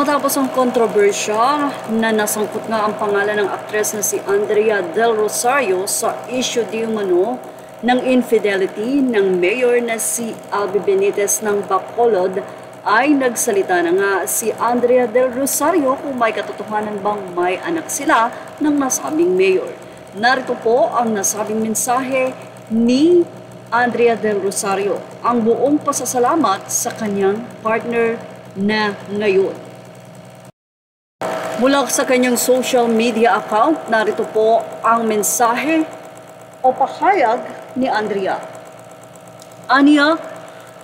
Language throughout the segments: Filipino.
Matapos ang kontrobersya na nasangkot nga ang pangalan ng aktres na si Andrea Del Rosario sa issue di umano ng infidelity ng mayor na si Albi Benitez ng Bacolod, ay nagsalita na nga si Andrea Del Rosario kung may katotohanan bang may anak sila ng nasabing mayor. Narito po ang nasabing mensahe ni Andrea Del Rosario, ang buong pasasalamat sa kanyang partner na ngayon. Mula sa kanyang social media account, narito po ang mensahe o pahayag ni Andrea. Anya,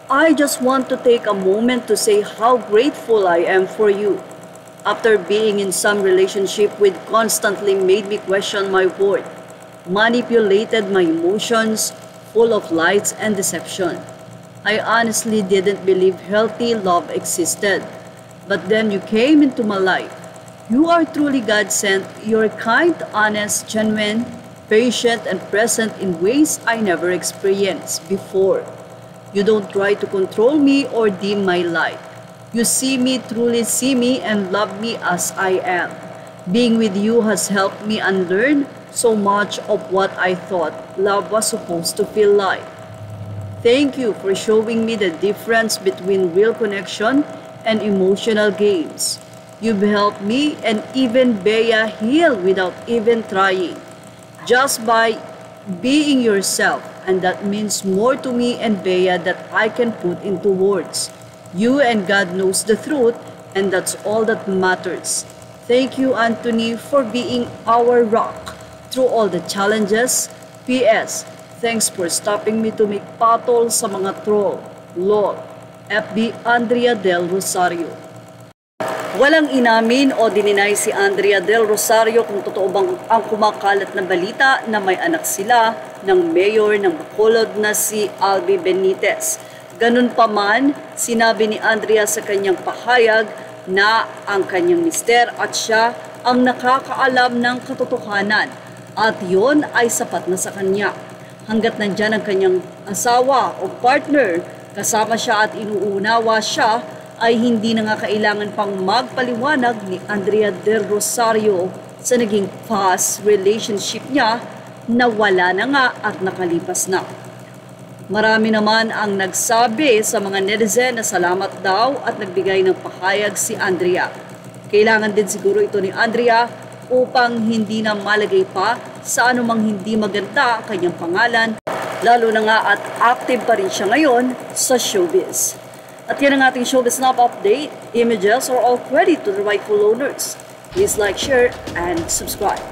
I just want to take a moment to say how grateful I am for you. After being in some relationship which constantly made me question my worth, manipulated my emotions, full of lies and deception. I honestly didn't believe healthy love existed. But then you came into my life. You are truly God-sent. You're kind, honest, genuine, patient, and present in ways I never experienced before. You don't try to control me or dim my light. You see me, truly see me, and love me as I am. Being with you has helped me unlearn so much of what I thought love was supposed to feel like. Thank you for showing me the difference between real connection and emotional games. You've helped me and even Bea heal without even trying, just by being yourself, and that means more to me and Bea that I can put into words. You and God knows the truth, and that's all that matters. Thank you, Anthony, for being our rock through all the challenges. P.S. Thanks for stopping me to make patol sa mga troll. Lord, FB Andrea Del Rosario. Walang inamin o dininay si Andrea Del Rosario kung totoo bang ang kumakalat na balita na may anak sila ng mayor ng Bacolod na si Albi Benitez. Ganun pa man, sinabi ni Andrea sa kanyang pahayag na ang kanyang mister at siya ang nakakaalam ng katotohanan at yon ay sapat na sa kanya. Hanggat nandyan ang kanyang asawa o partner, kasama siya at inuunawa siya, ay hindi na nga kailangan pang magpaliwanag ni Andrea Del Rosario sa naging past relationship niya na wala na nga at nakalipas na. Marami naman ang nagsabi sa mga netizen na salamat daw at nagbigay ng pahayag si Andrea. Kailangan din siguro ito ni Andrea upang hindi na malagay pa sa anumang hindi maganda ang kanyang pangalan, lalo na nga at active pa rin siya ngayon sa showbiz. At yan ang ating Showbiz Snap update. Images are all credit to the rightful owners. Please like, share, and subscribe.